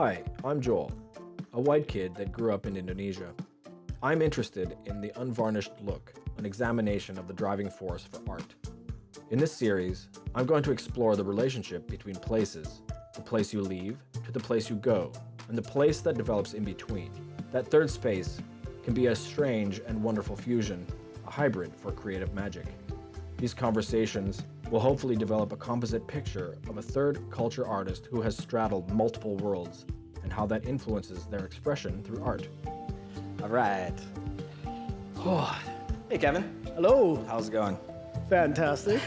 Hi, I'm Joel, a white kid that grew up in Indonesia. I'm interested in the unvarnished look, an examination of the driving force for art. In this series, I'm going to explore the relationship between places, the place you leave to the place you go, and the place that develops in between. That third space can be a strange and wonderful fusion, a hybrid for creative magic. These conversations will hopefully develop a composite picture of a third culture artist who has straddled multiple worlds and how that influences their expression through art. All right. Oh. Hey, Kevin. Hello. How's it going? Fantastic.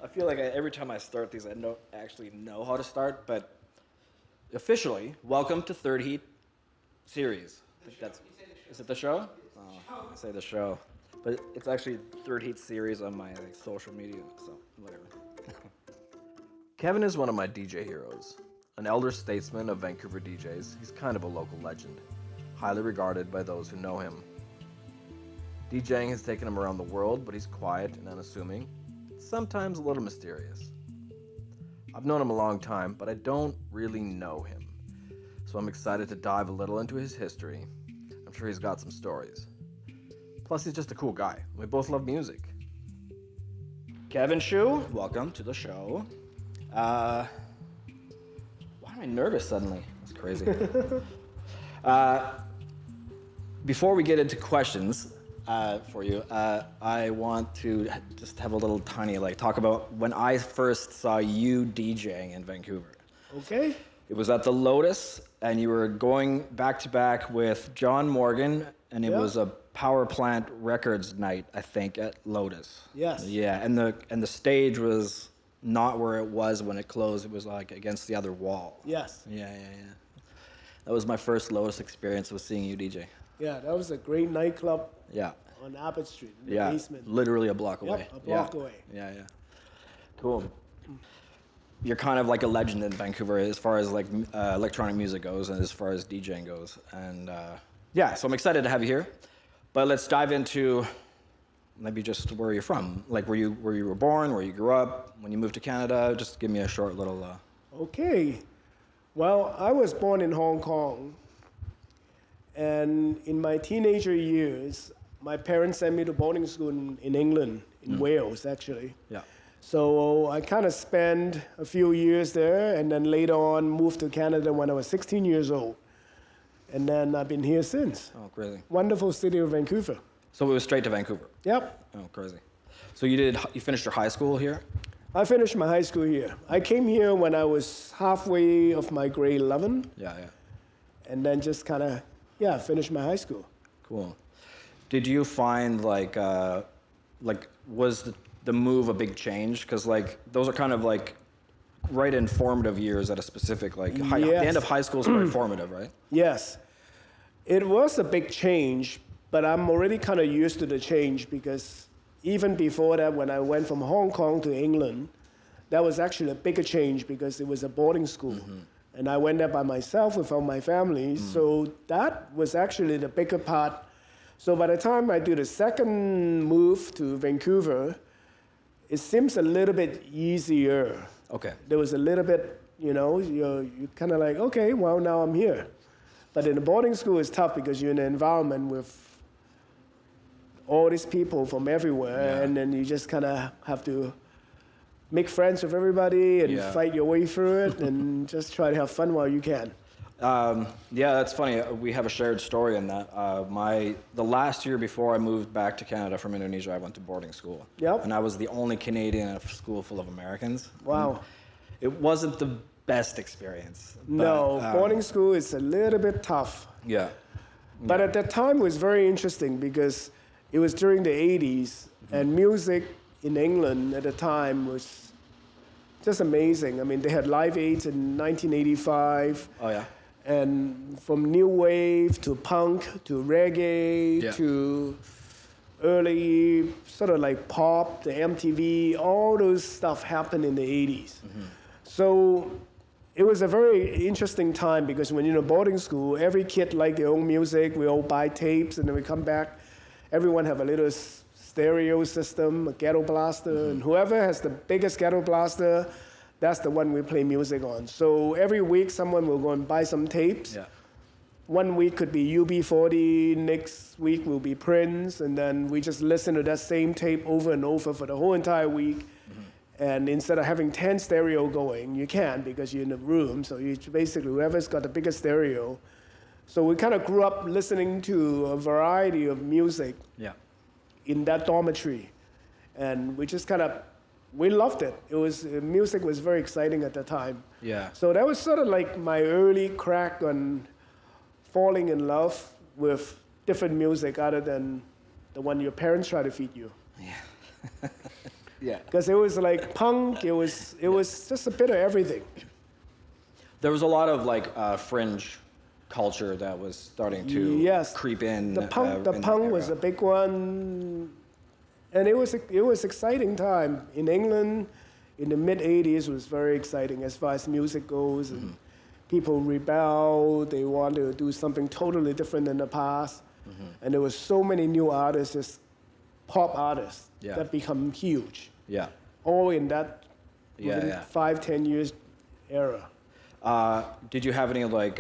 I feel like every time I start these, I don't actually know how to start, but officially, welcome to Third Heat series. Is it the show? Oh, I say the show. But it's actually Third Heat series on my social media, so whatever. Kevin is one of my DJ heroes. An elder statesman of Vancouver DJs, he's kind of a local legend, highly regarded by those who know him. DJing has taken him around the world, but he's quiet and unassuming, sometimes a little mysterious. I've known him a long time, but I don't really know him, so I'm excited to dive a little into his history. I'm sure he's got some stories. Plus, he's just a cool guy. We both love music. Kevin Shiu, welcome to the show. Why am I nervous suddenly? That's crazy. Before we get into questions for you, I want to just have a little tiny talk about when I first saw you DJing in Vancouver. Okay. It was at the Lotus, and you were going back to back with John Morgan, and it was a Power Plant Records night, I think, at Lotus. Yes. Yeah, and the stage was not where it was when it closed. It was like against the other wall. Yes. Yeah. That was my first Lotus experience, was seeing you DJ. Yeah, that was a great nightclub. Yeah. On Abbott Street, in the basement. Literally a block away. Yep, a block away. Yeah. Cool. You're kind of like a legend in Vancouver as far as electronic music goes and as far as DJing goes. And so I'm excited to have you here. But let's dive into maybe just where you're from. Like where you were born, where you grew up, when you moved to Canada. Just give me a short little... Okay. Well, I was born in Hong Kong. And in my teenager years, my parents sent me to boarding school in England, in Wales, actually. Yeah. So I kind of spent a few years there, and then later on moved to Canada when I was 16 years old. And then I've been here since. Oh, crazy. Wonderful city of Vancouver. So it was straight to Vancouver? Yep. Oh, crazy. So you finished your high school here? I finished my high school here. I came here when I was halfway of my grade 11. Yeah. And then just kind of, finished my high school. Cool. Did you find was the move a big change? Because those are kind of right in formative years at a specific the end of high school is very formative, right? Yes. It was a big change, but I'm already kind of used to the change because even before that, when I went from Hong Kong to England, that was actually a bigger change because it was a boarding school. Mm-hmm. And I went there by myself without my family, so that was actually the bigger part. So by the time I do the second move to Vancouver, it seems a little bit easier. Okay. There was a little bit, you're kind of like, okay, well, now I'm here. But in the boarding school, it's tough because you're in an environment with all these people from everywhere, and then you just kind of have to make friends with everybody and fight your way through it and just try to have fun while you can. That's funny. We have a shared story in that. The last year before I moved back to Canada from Indonesia, I went to boarding school. Yep. And I was the only Canadian in a school full of Americans. Wow. It wasn't the best experience. No, boarding school is a little bit tough. Yeah. But at that time, it was very interesting because it was during the 80s, and music in England at the time was just amazing. I mean, they had Live 8 in 1985. Oh, yeah. And from new wave to punk to reggae to early sort of like pop, the MTV, all those stuff happened in the 80s. Mm-hmm. So it was a very interesting time because when you're in boarding school, every kid liked their own music. We all buy tapes and then we come back. Everyone have a little stereo system, a ghetto blaster, and whoever has the biggest ghetto blaster, that's the one we play music on. So every week someone will go and buy some tapes. Yeah. One week could be UB40, next week will be Prince, and then we just listen to that same tape over and over for the whole entire week. And instead of having 10 stereo going, you can't because you're in a room. So you basically, whoever's got the biggest stereo. So we kind of grew up listening to a variety of music in that dormitory. And we just kind of, we loved it. Music was very exciting at the time. Yeah. So that was sort of like my early crack on falling in love with different music other than the one your parents try to feed you. Yeah. Yeah. Because it was like punk, it was just a bit of everything. There was a lot of like fringe culture that was starting to creep in. The punk was a big one, and it was exciting time in England. In the mid '80s, was very exciting as far as music goes, and people rebelled. They wanted to do something totally different than the past, and there was so many new artists, just pop artists that become huge. Yeah. All in that 5-10 years era. Did you have any like?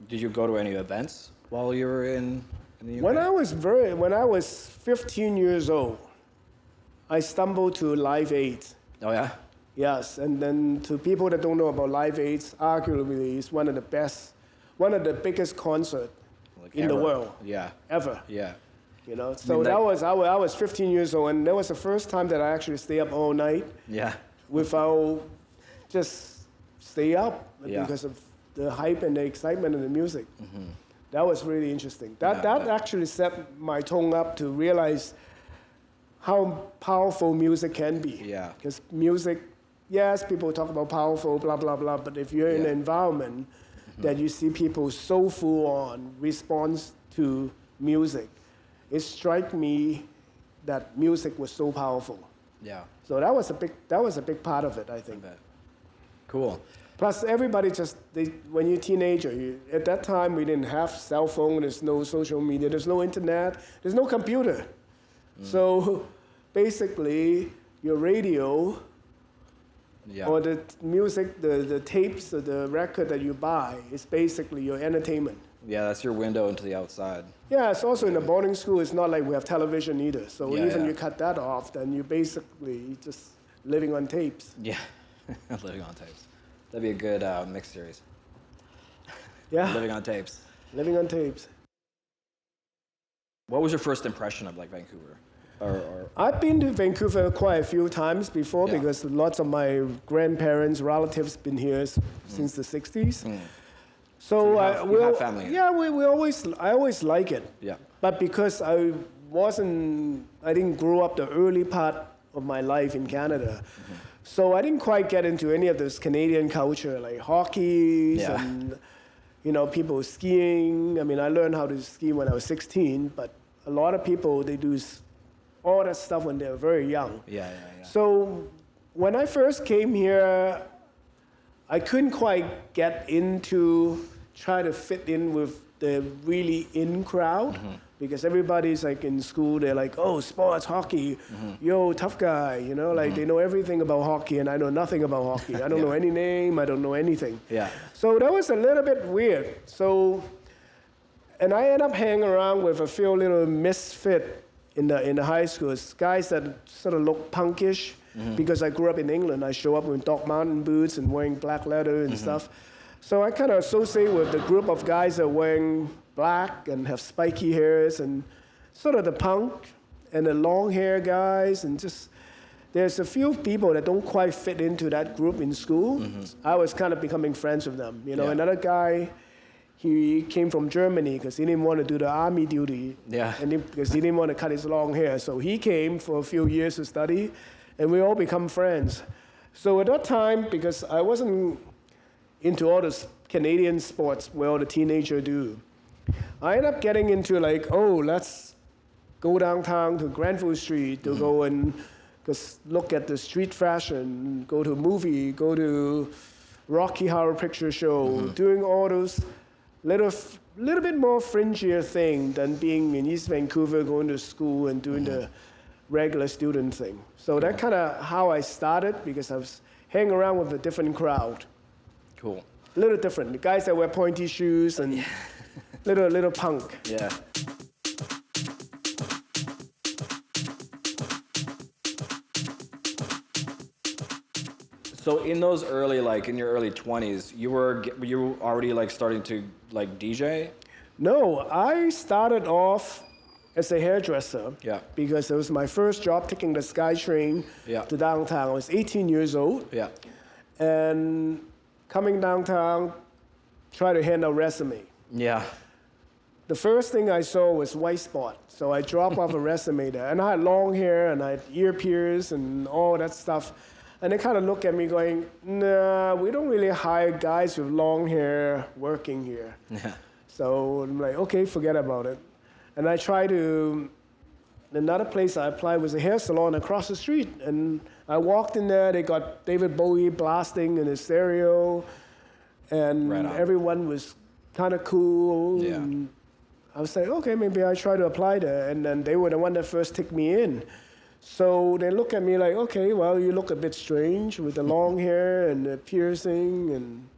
Did you go to any events while you were in the UK? When I was 15 years old, I stumbled to Live Aid. Oh yeah. Yes, and then to people that don't know about Live Aid, arguably it's one of the biggest concerts in the world. Yeah. Ever. Yeah. You know, so I was 15 years old, and that was the first time that I actually stay up all night. Yeah. Without just stay up because of the hype and the excitement of the music. That was really interesting. That actually set my tongue up to realize how powerful music can be. Yeah. Because music, yes, people talk about powerful, blah, blah, blah, but if you're in an environment that you see people so full on response to music, it struck me that music was so powerful. Yeah. So that was a big part of it, I think. I bet. Cool. Plus, everybody when you're a teenager, at that time we didn't have cell phone, there's no social media, there's no internet, there's no computer. So basically, your radio or the music, the tapes or the record that you buy is basically your entertainment. Yeah, that's your window into the outside. Yeah, it's also in the boarding school, it's not like we have television either. So even you cut that off, then you're basically just living on tapes. Yeah, living on tapes. That'd be a good mixed series. Yeah. Living on tapes. Living on tapes. What was your first impression of like Vancouver? I've been to Vancouver quite a few times before because lots of my grandparents, relatives been here since the 60s. So you have family. Yeah, I always like it. Yeah. But because I didn't grow up the early part of my life in Canada, so I didn't quite get into any of this Canadian culture like hockey and people skiing. I mean, I learned how to ski when I was 16, but a lot of people they do all that stuff when they're very young. Yeah. So when I first came here, I couldn't quite get into try to fit in with the really in crowd because everybody's like in school, they're like, oh, sports, hockey, yo, tough guy, like they know everything about hockey and I know nothing about hockey. I don't know any name, I don't know anything. Yeah. So that was a little bit weird. And I ended up hanging around with a few little misfit in the high schools, guys that sort of look punkish. Because I grew up in England, I show up with Doc Marten boots and wearing black leather and stuff. So I kind of associate with the group of guys that are wearing black and have spiky hairs and sort of the punk and the long hair guys and just, there's a few people that don't quite fit into that group in school. I was kind of becoming friends with them. Another guy, he came from Germany because he didn't want to do the army duty. Yeah. Because he didn't want to cut his long hair. So he came for a few years to study. And we all become friends. So at that time, because I wasn't into all the Canadian sports where all the teenagers do, I ended up getting into like, oh, let's go downtown to Granville Street to go and just look at the street fashion, go to a movie, go to Rocky Horror Picture Show, doing all those little bit more fringier thing than being in East Vancouver, going to school and doing the regular student thing. So that's kind of how I started because I was hang around with a different crowd. Cool. A little different. The guys that wear pointy shoes and little punk. Yeah. So in those early, like in your early 20s, you were already like starting to like DJ? No, I started off as a hairdresser. Yeah. Because it was my first job taking the SkyTrain to downtown. I was 18 years old. Yeah. And coming downtown, try to hand a resume. Yeah. The first thing I saw was white spot. So I dropped off a resume there. And I had long hair and I had ear piercings and all that stuff. And they kind of look at me going, nah, we don't really hire guys with long hair working here. Yeah. So I'm like, okay, forget about it. And I tried to, another place I applied was a hair salon across the street. And I walked in there, they got David Bowie blasting in his stereo. And everyone was kind of cool. Yeah. And I was like, okay, maybe I try to apply there. And then they were the one that first took me in. So they look at me like, okay, well, you look a bit strange with the long hair and the piercing,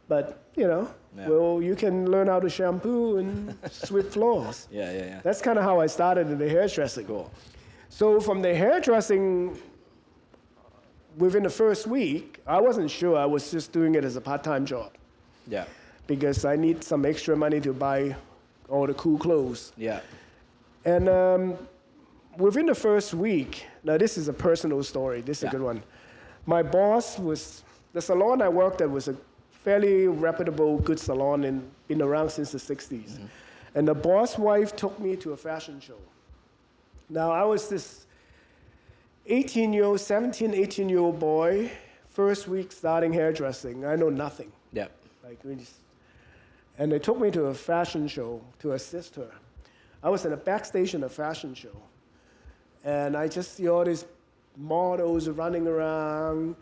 but you know, well, you can learn how to shampoo and sweep floors. Yeah. That's kind of how I started in the hairdressing. Cool. So from the hairdressing, within the first week, I wasn't sure. I was just doing it as a part-time job. Yeah. Because I need some extra money to buy all the cool clothes. Yeah. And within the first week, now this is a personal story, this is a good one. My boss was, the salon I worked at was a fairly reputable, good salon and been around since the 60s. Mm-hmm. And the boss' wife took me to a fashion show. Now I was this 17, 18-year-old boy, first week starting hairdressing. I know nothing. Yeah. And they took me to a fashion show to assist her. I was in the backstage in a fashion show. And I just see all these models running around,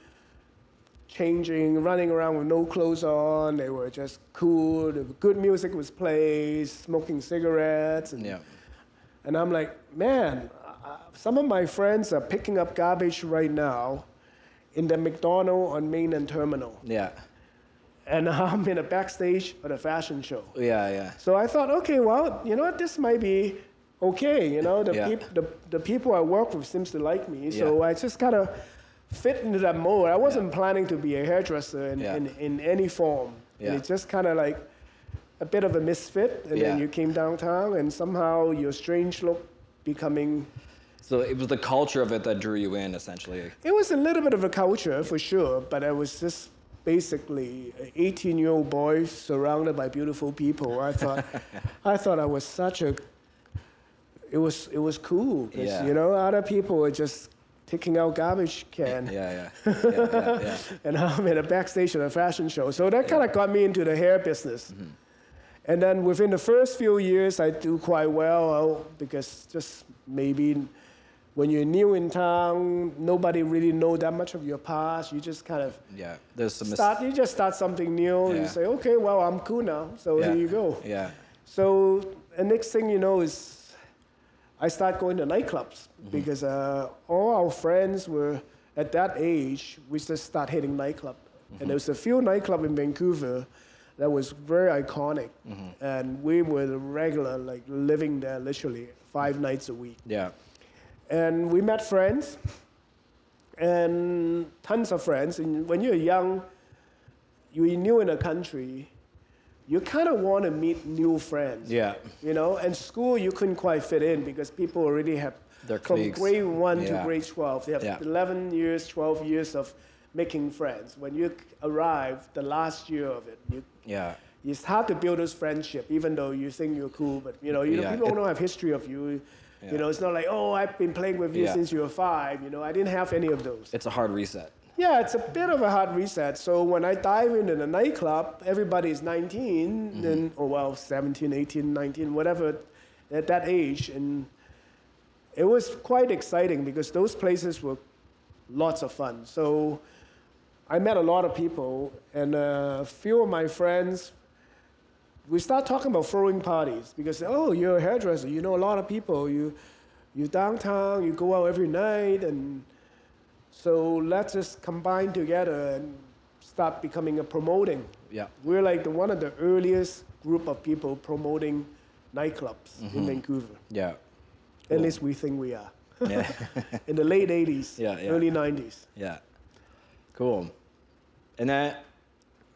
running around with no clothes on. They were just cool. The good music was played, smoking cigarettes. And I'm like, man, some of my friends are picking up garbage right now in the McDonald's on Main and Terminal. Yeah. And I'm in a backstage at a fashion show. Yeah. So I thought, okay, well, you know what, this might be okay, you know, the people I work with seems to like me, so I just kind of fit into that mode. I wasn't planning to be a hairdresser in any form. And it's just kind of like a bit of a misfit, and then you came downtown, and somehow your strange look becoming... So it was the culture of it that drew you in, essentially. It was a little bit of a culture, for sure, but I was just basically an 18-year-old boy surrounded by beautiful people. I thought I was such a... It was cool because you know, other people were just taking out garbage can. Yeah. And I'm in a backstage at a fashion show, so that kind of got me into the hair business. Mm-hmm. And then within the first few years, I do quite well because just maybe when you're new in town, nobody really know that much of your past. You just kind of There's some you just start something new. And you say, okay, well, I'm cool now, so here you go. Yeah. So the next thing you know is I start going to nightclubs because all our friends were at that age. We just start hitting nightclub, and there was a few nightclubs in Vancouver that was very iconic, and we were the regular, like living there literally 5 nights a week. Yeah, and we met friends, and tons of friends. And when you're young, you're new in a country. You kind of want to meet new friends. Yeah. You know, and school you couldn't quite fit in because people already have from grade 1 to grade 12. They have 11 years, 12 years of making friends. When you arrive, the last year of it, it's hard to build those friendships, even though you think you're cool. But you know, people don't have history of you. You know, it's not like, oh, I've been playing with you since you were 5. You know, I didn't have any of those. It's a hard reset. Yeah, it's a bit of a hard reset. So when I dive into the nightclub, everybody's 19, and 17, 18, 19, whatever, at that age. And it was quite exciting because those places were lots of fun. So I met a lot of people, and a few of my friends, we start talking about throwing parties because, oh, you're a hairdresser, you know a lot of people, you're downtown, you go out every night, and So let's just combine together and start becoming a promoting. Yeah. We're like one of the earliest group of people promoting nightclubs in Vancouver. Yeah. At least we think we are. Yeah. In the late 80s, Yeah, yeah. early 90s. Yeah. Cool. And that,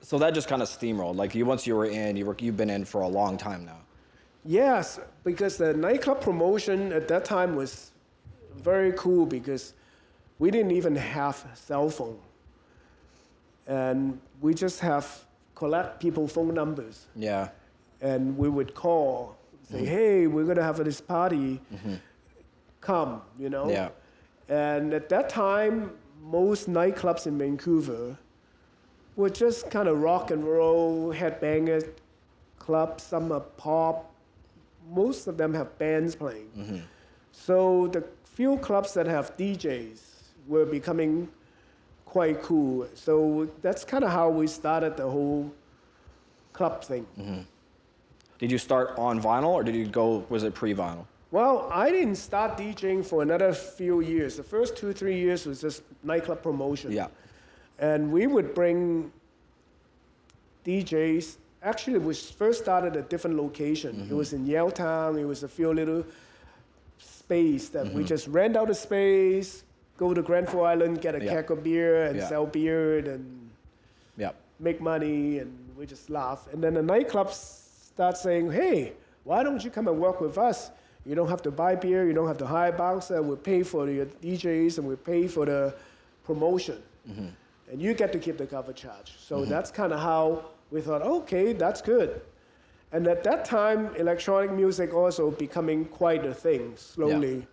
so that just kind of steamrolled. Like once you were in, you've been in for a long time now. Yes, because the nightclub promotion at that time was very cool because we didn't even have cell phone. And we just have collect people phone numbers. Yeah. And we would call, say, hey, we're going to have this party. Come, you know? Yeah. And at that time, most nightclubs in Vancouver were just kind of rock and roll, headbanger clubs, some are pop. Most of them have bands playing. So the few clubs that have DJs were becoming quite cool. So that's kind of how we started the whole club thing. Did you start on vinyl or did you go, was it pre-vinyl? Well, I didn't start DJing for another few years. The first 2-3 years was just nightclub promotion. Yeah. And we would bring DJs. Actually, we first started at a different location. It was in Yaletown. It was a few little space that we just rent out a space, go to Granville Island, get a keg of beer and sell beer and make money, and we just laugh. And then the nightclubs start saying, hey, why don't you come and work with us? You don't have to buy beer, you don't have to hire a bouncer, we'll pay for your DJs and we'll pay for the promotion. And you get to keep the cover charge. So that's kind of how we thought, okay, that's good. And at that time, electronic music also becoming quite a thing slowly. Yeah.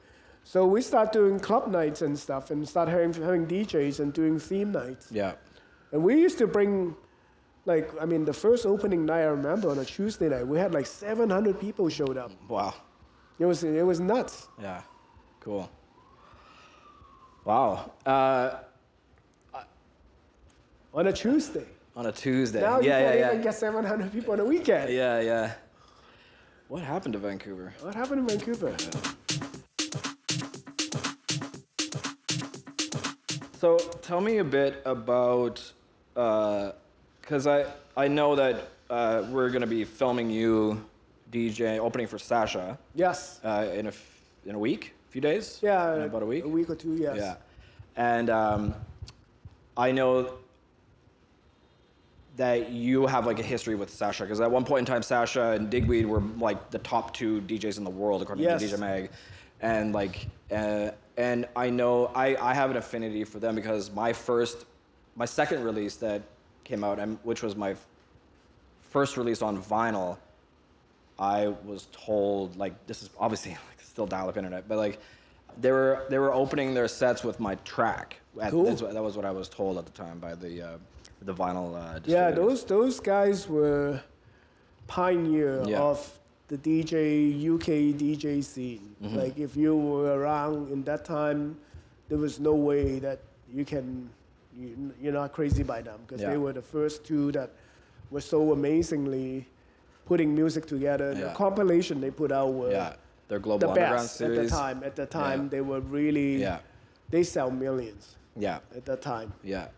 So we start doing club nights and stuff and start having DJs and doing theme nights. Yeah. And we used to bring, like, I mean, the first opening night I remember on a Tuesday night, we had like 700 people showed up. Wow. It was nuts. Yeah. Cool. Wow. On a Tuesday. On a Tuesday. Now you yeah, can't yeah, even get 700 people on a weekend. Yeah, yeah. What happened to Vancouver? What happened in Vancouver? So tell me a bit about, because I know that we're going to be filming you DJ, opening for Sasha. Yes. In a week, a few days? Yeah. In about a week? A week or two, yes. Yeah. And I know that you have like a history with Sasha, because at one point in time, Sasha and Digweed were like the top 2 DJs in the world according to DJ Mag, and like, and I know I have an affinity for them because my second release that came out, and which was my first release on vinyl, I was told, like, this is obviously like still dial-up internet, but like they were opening their sets with my track. Cool. That was what I was told at the time by the vinyl Yeah, distributors. those guys were pioneer of the UK DJ scene. Like if you were around in that time, there was no way that you're not crazy by them, because they were the first 2 that were so amazingly putting music together. The compilation they put out were their Global the Underground best series. at the time they were really they sell millions at that time. Yeah.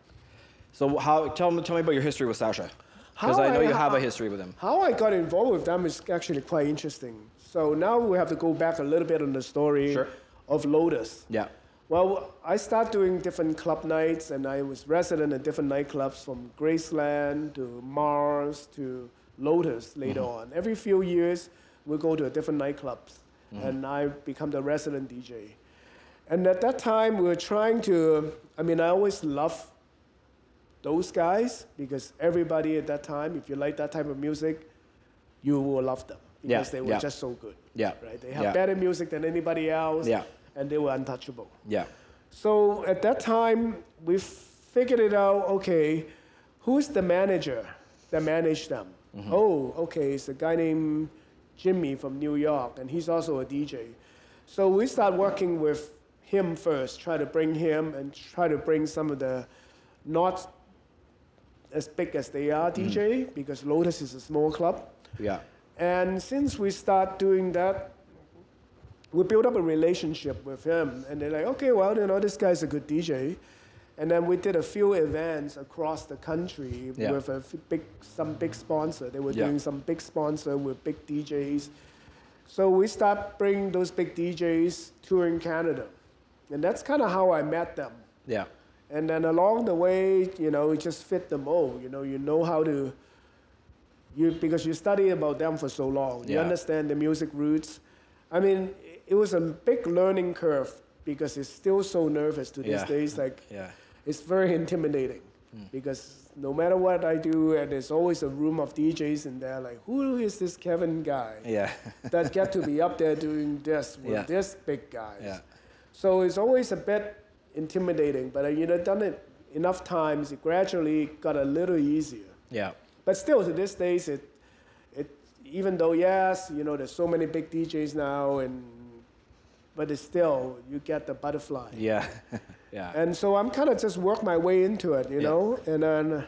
So tell me about your history with Sasha, because I know you have a history with him. How I got involved with them is actually quite interesting. So now we have to go back a little bit on the story of Lotus. Yeah. Well, I started doing different club nights, and I was resident at different nightclubs from Graceland to Mars to Lotus later on. Every few years, we go to a different nightclubs, and I become the resident DJ. And at that time, we were trying to, I always loved those guys, because everybody at that time, if you like that type of music, you will love them, because they were just so good. Yeah. Right? They have better music than anybody else, and they were untouchable. Yeah. So at that time, we figured it out, okay, who's the manager that managed them? Oh, okay, it's a guy named Jimmy from New York, and he's also a DJ. So we start working with him first, try to bring him and try to bring some of the not as big as they are DJ, because Lotus is a small club. Yeah. And since we start doing that, we built up a relationship with him, and they're like, okay, well, this guy's a good DJ. And then we did a few events across the country with some big sponsor. They were doing some big sponsor with big DJs. So we started bringing those big DJs touring Canada. And that's kind of how I met them. Yeah. And then along the way, it just fit the mold. You know how to, because you study about them for so long. You understand the music roots. I mean, it was a big learning curve because it's still so nervous to these days. It's very intimidating because no matter what I do, and there's always a room of DJs in there, like, who is this Kevin guy that get to be up there doing this with this big guys? Yeah. So it's always a bit intimidating, but done it enough times, it gradually got a little easier. Yeah. But still, to this days, it even though there's so many big DJs now, but it's still, you get the butterfly. Yeah. Yeah. And so I'm kind of just worked my way into it, and then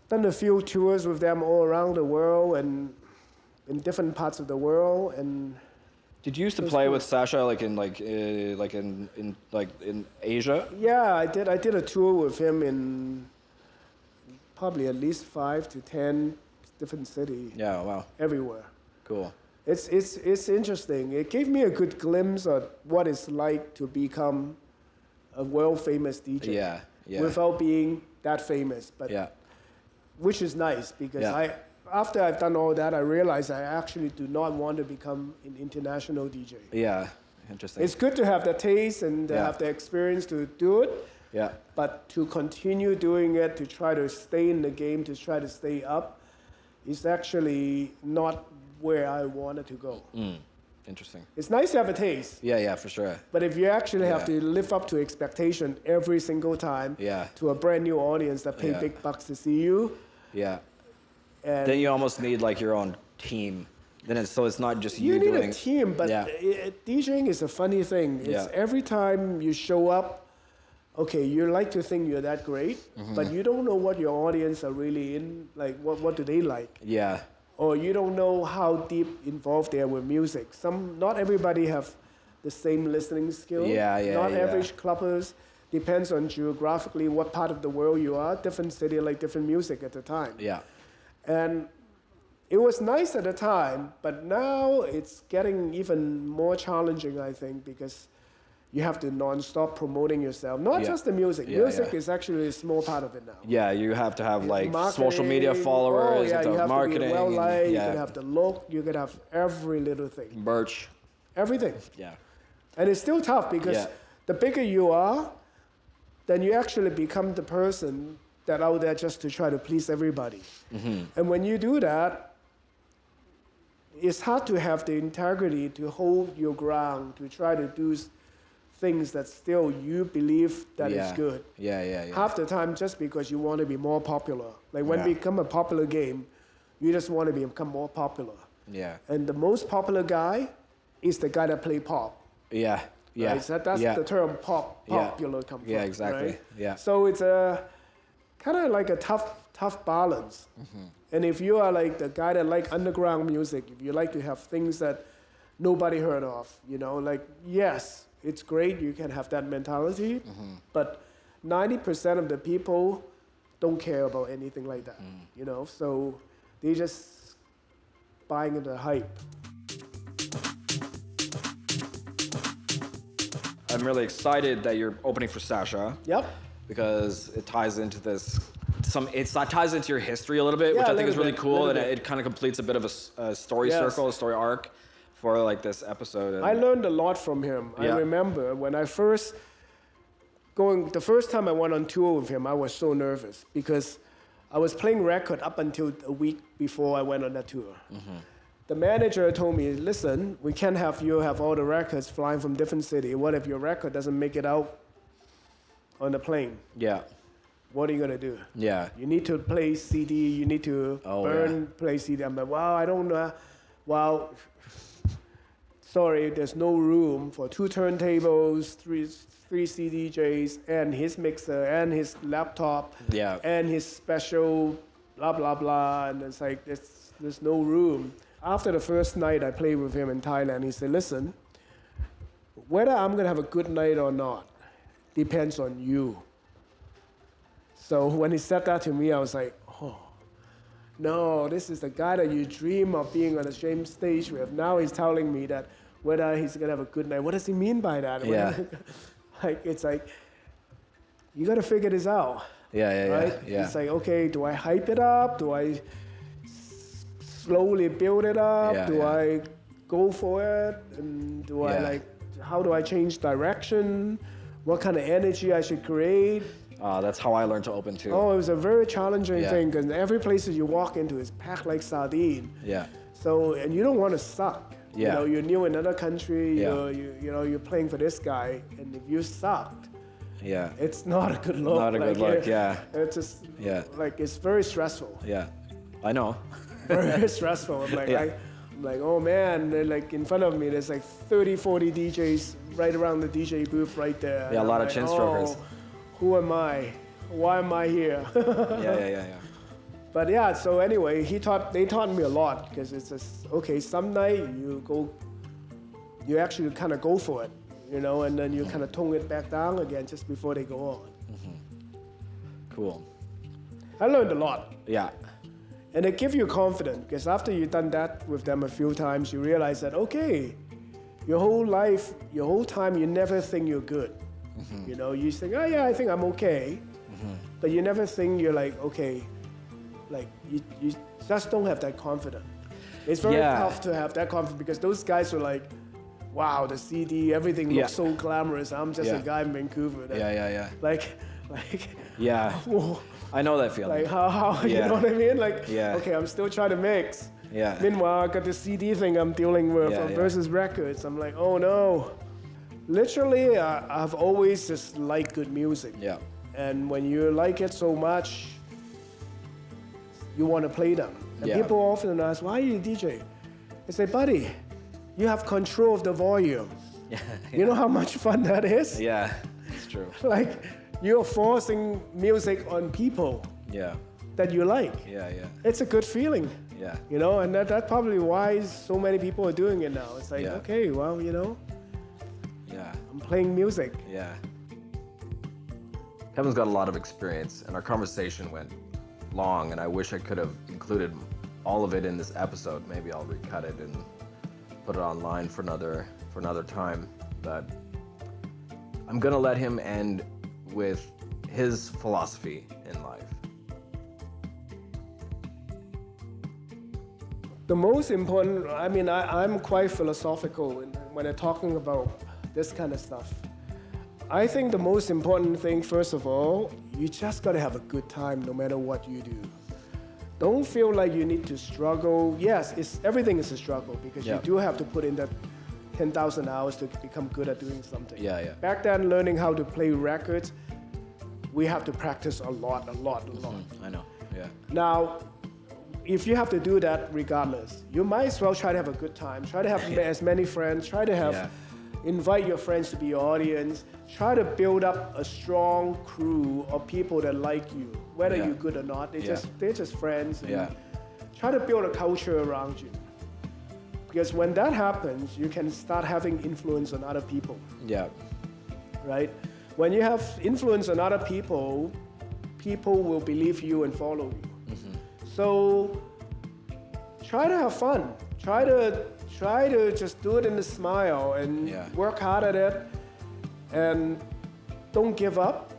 done a few tours with them all around the world and in different parts of the world. And did you used to play with Sasha in Asia? Yeah, I did. I did a tour with him in probably at least 5 to 10 different cities. Yeah, wow. Everywhere. Cool. It's interesting. It gave me a good glimpse of what it's like to become a world-famous DJ. Yeah, yeah. Without being that famous, but which is nice because after I've done all that, I realized I actually do not want to become an international DJ. Yeah, interesting. It's good to have the taste and have the experience to do it. Yeah. But to continue doing it, to try to stay in the game, to try to stay up, is actually not where I wanted to go. Interesting. It's nice to have a taste. Yeah, for sure. But if you actually have to live up to expectation every single time to a brand new audience that pay big bucks to see you. Yeah. And then you almost need your own team. Then it's not just you doing. You need a team, but DJing is a funny thing. It's every time you show up, okay, you like to think you're that great, but you don't know what your audience are really in, what do they like? Yeah. Or you don't know how deep involved they are with music. Not everybody have the same listening skill. Not average clubbers. Depends on geographically what part of the world you are. Different city like different music at the time. Yeah. And it was nice at the time, but now it's getting even more challenging, I think, because you have to non-stop promoting yourself. Not just the music. Music is actually a small part of it now. Yeah, you have to have social media followers, you have marketing. To be well-liked, you can have the look, you can have every little thing. Merch. Everything. Yeah. And it's still tough because the bigger you are, then you actually become the person that out there just to try to please everybody. And when you do that, it's hard to have the integrity to hold your ground, to try to do things that still you believe that is good. Yeah. Half the time just because you want to be more popular. Like when we become a popular game, you just want to become more popular. Yeah. And the most popular guy is the guy that play pop. Yeah. Yeah. Right? So that's the term popular comes from. Yeah, exactly. Right? Yeah. So it's a kind of like a tough balance. And if you are like the guy that like underground music, if you like to have things that nobody heard of, yes, it's great, you can have that mentality, but 90% of the people don't care about anything like that, so they just buying into the hype. I'm really excited that you're opening for Sasha. Yep. Because it ties into ties into your history a little bit, which I think is really cool, and it kind of completes a bit of a story circle, a story arc for this episode. I learned a lot from him. I remember when the first time I went on tour with him, I was so nervous because I was playing record up until a week before I went on that tour. The manager told me, listen, we can't have you have all the records flying from different city. What if your record doesn't make it out on the plane? Yeah. What are you going to do? Yeah. You need to play CD. You need to play CD. I'm like, wow, I don't know. Wow. Sorry, there's no room for 2 turntables, three CDJs, and his mixer, and his laptop, and his special blah, blah, blah. And it's like, there's no room. after the first night I played with him in Thailand, he said, listen, whether I'm going to have a good night or not depends on you. So when he said that to me, I was like, oh, no, this is the guy that you dream of being on the same stage with. Now he's telling me that whether he's going to have a good night. What does he mean by that? Yeah. It's like, you got to figure this out. Yeah, right? yeah. It's like, okay, do I hype it up? Do I slowly build it up? Yeah, do yeah. I go for it? And do I Yeah. how do I change direction? What kind of energy I should create? That's how I learned to open too. Oh, it was a very challenging Yeah. thing because every place that you walk into is packed like sardine. Yeah. So, and you don't want to suck. Yeah. You know, you're new in another country. Yeah. You're playing for this guy, and if you sucked, Yeah. it's not a good look. Not a good look, yeah. It's just, Yeah. it's very stressful. Yeah. I know. Very stressful. I'm like, Yeah. I'm like, oh man, they're like in front of me, there's like 30, 40 DJs right around the DJ booth right there. Yeah, a And lot I'm of chin strokers. Oh, who am I? Why am I here? Yeah. But yeah, so anyway, they taught me a lot because it's just, okay, some night you actually kind of go for it, you know, and then you kind of tone it back down again just before they go on. Cool. I learned a lot. Yeah. And it gives you confidence because after you've done that with them a few times, you realize that, okay, your whole life, your whole time, you never think you're good. You know, you think, oh yeah, I think I'm okay. But you never think you're like, okay, like you just don't have that confidence. It's very Yeah. tough to have that confidence because those guys are like, wow, the CD, everything Yeah. looks so glamorous. I'm just a Yeah. guy in Vancouver. That, Yeah. Like, Yeah. whoa. I know that feeling. Like how you Yeah. know what I mean? Like, Yeah. okay, I'm still trying to mix. Yeah. Meanwhile, I got the CD thing I'm dealing with Yeah, yeah. versus records. I'm like, oh no. Literally, I've always just liked good music. Yeah. And when you like it so much, you want to play them. And Yeah. people often ask, why are you a DJ? I say, buddy, you have control of the volume. Yeah. You know how much fun that is? Yeah. It's true. Like, you're forcing music on people Yeah. that you like. Yeah. It's a good feeling. Yeah. You know, and that's probably why so many people are doing it now. It's like, Yeah. okay, well, you know, Yeah. I'm playing music. Yeah. Kevin's got a lot of experience, and our conversation went long, and I wish I could have included all of it in this episode. Maybe I'll recut it and put it online for another time. But I'm gonna let him end with his philosophy in life. The most important, I mean, I'm quite philosophical when I'm talking about this kind of stuff. I think the most important thing, first of all, you just gotta have a good time no matter what you do. Don't feel like you need to struggle. Yes, everything is a struggle because Yeah. you do have to put in that 10,000 hours to become good at doing something. Yeah. Back then, learning how to play records, we have to practice a lot. I know. Yeah. Now, if you have to do that regardless, you might as well try to have a good time. Try to have as many friends. Try to have, invite your friends to be your audience. Try to build up a strong crew of people that like you, whether Yeah. you're good or not. They're just friends. And Yeah. Try to build a culture around you. Because when that happens, you can start having influence on other people, Yeah. right? When you have influence on other people, people will believe you and follow you. So try to have fun. Try to just do it in a smile and Yeah. work hard at it and don't give up.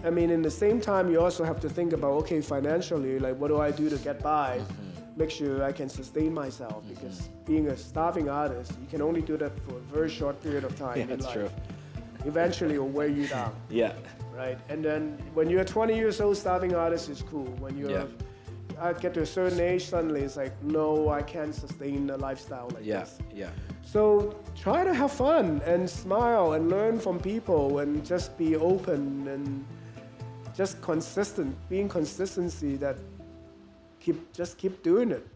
I mean, in the same time, you also have to think about, okay, financially, like what do I do to get by? Make sure I can sustain myself because being a starving artist, you can only do that for a very short period of time Yeah, in that's life. true. Eventually, it will wear you down. Yeah. Right, and then when you're 20 years old, starving artist is cool. When you're, I get to a certain age, suddenly it's like, no, I can't sustain a lifestyle like this. Yeah. So try to have fun and smile and learn from people and just be open and just consistent, being consistency that keep doing it.